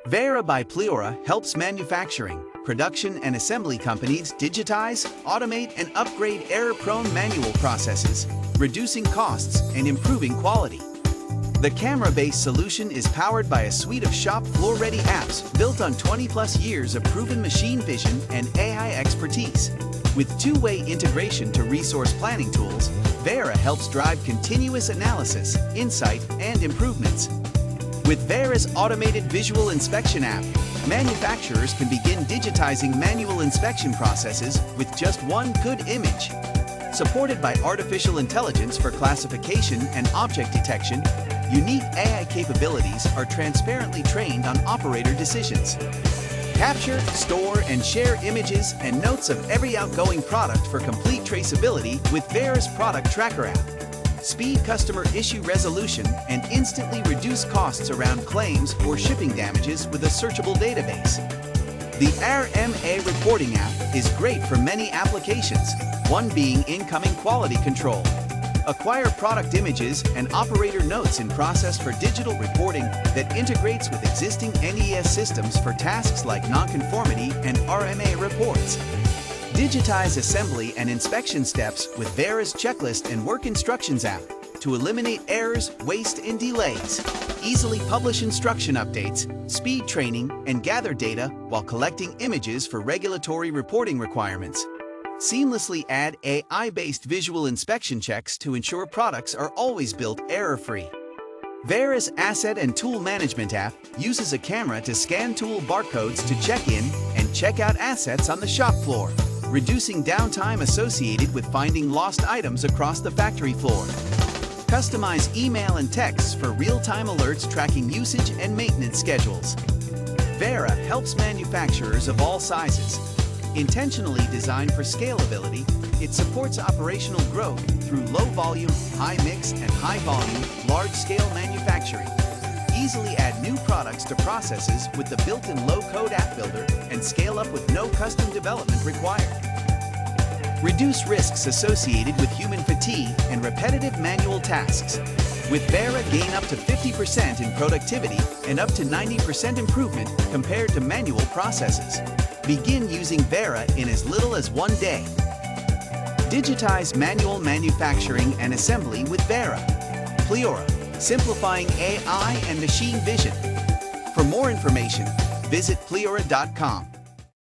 Vaira by Pleora helps manufacturing, production, and assembly companies digitize, automate, and upgrade error-prone manual processes, reducing costs and improving quality. The camera-based solution is powered by a suite of shop floor-ready apps built on 20-plus years of proven machine vision and AI expertise. With two-way integration to resource planning tools, Vaira helps drive continuous analysis, insight, and improvements. With Vaira's automated visual inspection app, manufacturers can begin digitizing manual inspection processes with just one good image. Supported by artificial intelligence for classification and object detection, unique AI capabilities are transparently trained on operator decisions. Capture, store, and share images and notes of every outgoing product for complete traceability with Vaira's Product Tracker app. Speed customer issue resolution and instantly reduce costs around claims or shipping damages with a searchable database. The RMA Reporting app is great for many applications, one being incoming quality control. Acquire product images and operator notes in process for digital reporting that integrates with existing NES systems for tasks like nonconformity and RMA reports. Digitize assembly and inspection steps with Vaira's Checklist and Work Instructions app to eliminate errors, waste, and delays. Easily publish instruction updates, speed training, and gather data while collecting images for regulatory reporting requirements. Seamlessly add AI-based visual inspection checks to ensure products are always built error-free. Vaira's Asset and Tool Management app uses a camera to scan tool barcodes to check in and check out assets on the shop floor, reducing downtime associated with finding lost items across the factory floor. Customize email and texts for real-time alerts tracking usage and maintenance schedules. Vaira helps manufacturers of all sizes. Intentionally designed for scalability, it supports operational growth through low-volume, high-mix, and high-volume, large-scale manufacturing. Easily add new products to processes with the built-in low-code app builder and scale up with no custom development required. Reduce risks associated with human fatigue and repetitive manual tasks. With Vaira, gain up to 50% in productivity and up to 90% improvement compared to manual processes. Begin using Vaira in as little as 1 day. Digitize manual manufacturing and assembly with Vaira. Pleora, simplifying AI and machine vision. For more information, visit Pleora.com.